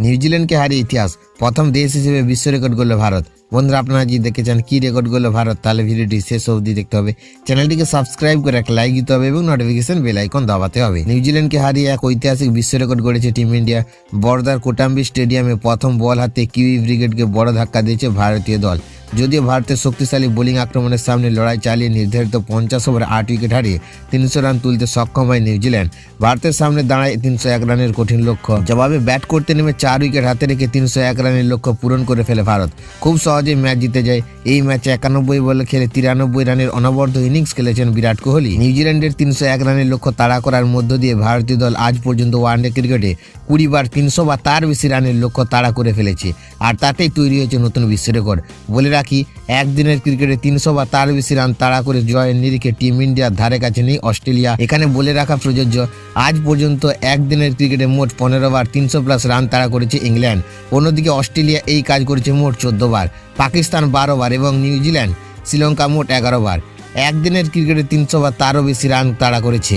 নিউজিল্যান্ডকে হারিয়ে ইতিহাস প্রথম দেশ হিসেবে বিশ্ব রেকর্ড করলো ভারত। বন্ধুরা, আপনারা যদি দেখতে চান কি রেকর্ড করলো ভারত, তাহলে ভিডিওটি শেষ অবধি দেখতে হবে। চ্যানেলটিকে সাবস্ক্রাইব করে একটা লাইক দিতে হবে এবং নোটিফিকেশন বেল আইকন দাবাতে হবে। নিউজিল্যান্ডকে হারিয়ে এক ঐতিহাসিক বিশ্ব রেকর্ড করেছে টিম ইন্ডিয়া। বড়দার কোটাম্বি স্টেডিয়ামে প্রথম বল হাতে কিউই ব্রিগেডকে বড় ধাক্কা দিয়েছে ভারতীয় দল। যদিও ভারতের শক্তিশালী বোলিং আক্রমণের সামনে লড়াই চালিয়ে নির্ধারিত 50 ওভারে 8 উইকেট হারিয়ে 300 রান তুলতে সক্ষম হয় নিউজিল্যান্ড। ভারতের সামনে দাঁড়ায় 301 রানের কঠিন লক্ষ্য। জবাবে ব্যাট করতে নেমে 4 উইকেট হাতে রেখে 301 রানের লক্ষ্য পূরণ করে ফেলে ভারত। খুব সহজেই ম্যাচ জিতে যায়। এই ম্যাচে 91 বলে খেলে 93 রানের অনবদ্য ইনিংস খেলেছেন বিরাট কোহলি। নিউজিল্যান্ডের 301 রানের লক্ষ্য তাড়া করার মধ্য দিয়ে ভারতীয় দল আজ পর্যন্ত ওয়ানডে ক্রিকেটে 20 বার 300 বা তার বেশি রানের লক্ষ্য তাড়া করে ফেলেছে। আর তাতেই তৈরি হয়েছে নতুন বিশ্ব রেকর্ড। বলে রাখি, একদিনের ক্রিকেটে 300 বা তার বেশি রান তাড়া করে জয়ের নিরিখে টিম ইন্ডিয়ার ধারে কাছে নেই অস্ট্রেলিয়া। এখানে বলে রাখা প্রযোজ্য, আজ পর্যন্ত একদিনের ক্রিকেটে মোট 15 বার 300+ রান তাড়া করেছে ইংল্যান্ড। অন্যদিকে অস্ট্রেলিয়া এই কাজ করেছে মোট 14 বার, পাকিস্তান 12 বার এবং নিউজিল্যান্ড, শ্রীলঙ্কা মোট 11 বার একদিনের ক্রিকেটে 300 বা তারও বেশি রান তাড়া করেছে।